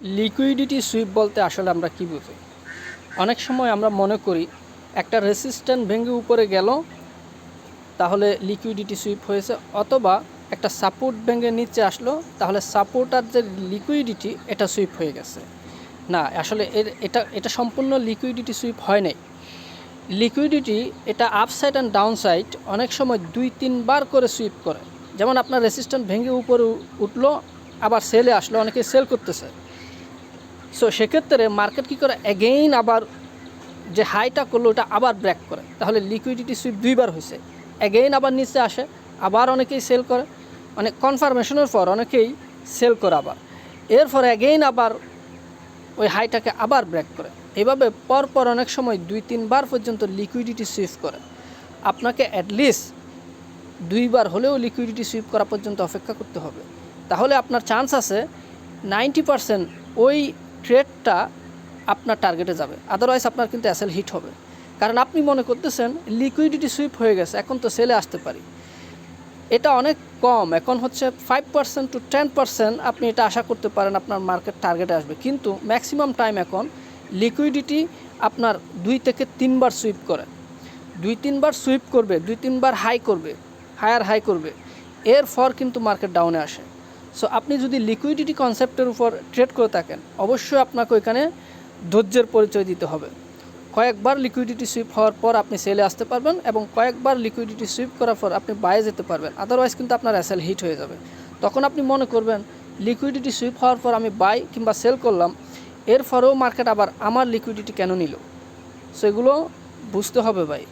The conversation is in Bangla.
লিকুইডিটি সুইপ বলতে আসলে আমরা কী বুঝি? অনেক সময় আমরা মনে করি একটা রেসিস্ট্যান্ট ভেঙে উপরে গেল তাহলে লিকুইডিটি সুইপ হয়েছে, অথবা একটা সাপোর্ট ভেঙে নিচে আসলো তাহলে সাপোর্টার যে লিকুইডিটি এটা সুইপ হয়ে গেছে। না, আসলে এটা সম্পূর্ণ লিকুইডিটি সুইপ হয় নাই। লিকুইডিটি এটা আপসাইড অ্যান্ড ডাউন সাইড অনেক সময় 2-3 বার করে সুইপ করে। যেমন আপনার রেসিস্ট্যান্ট ভেঙে উপরে উঠলো, আবার সেলে আসলো, অনেকে সেল করতেছে। সো সেক্ষেত্রে মার্কেট কী করে, অ্যাগেইন আবার যে হাইটা করলো ওটা আবার ব্রেক করে, তাহলে লিকুইডিটি সুইপ 2 বার হয়েছে। অ্যাগেইন আবার নিচে আসে, আবার অনেকেই সেল করে, মানে কনফার্মেশনের পর অনেকেই সেল করে, আবার এরপর অ্যাগেইন আবার ওই হাইটাকে আবার ব্রেক করে। এভাবে পরপর অনেক সময় 2-3 বার পর্যন্ত লিকুইডিটি সুইপ করে। আপনাকে অ্যাটলিস্ট 2 বার হলেও লিকুইডিটি সুইপ করা পর্যন্ত অপেক্ষা করতে হবে, তাহলে আপনার চান্স আছে 90% ওই ট্রেডটা আপনার টার্গেটে যাবে। আদারওয়াইজ আপনার কিন্তু অ্যাসেল হিট হবে, কারণ আপনি মনে করতেছেন লিকুইডিটি সুইপ হয়ে গেছে, এখন তো সেলে আসতে পারি। এটা অনেক কম, এখন হচ্ছে 5% to 10% আপনি এটা আশা করতে পারেন আপনার মার্কেট টার্গেটে আসবে, কিন্তু ম্যাক্সিমাম টাইম এখন লিকুইডিটি আপনার 2 থেকে 3 বার সুইপ করে। 2-3 বার সুইপ করবে, 2-3 বার হাই করবে, হায়ার হাই করবে, এরপর কিন্তু মার্কেট ডাউনে আসে। সো আপনি যদি লিকুইডিটি কনসেপ্টের উপর ট্রেড করে থাকেন, অবশ্যই আপনাকে ওইখানে ধৈর্যের পরিচয় দিতে হবে। কয়েকবার লিকুইডিটি সুইপ হওয়ার পর আপনি সেলে আসতে পারবেন, এবং কয়েকবার লিকুইডিটি সুইপ করার পর আপনি বাইরে যেতে পারবেন। আদারওয়াইজ কিন্তু আপনার অ্যাসেল হিট হয়ে যাবে। তখন আপনি মনে করবেন লিকুইডিটি সুইপ হওয়ার পর আমি বাই কিংবা সেল করলাম, এরপরেও মার্কেট আবার আমার লিকুইডিটি কেন নিল। সো এগুলো বুঝতে হবে ভাই।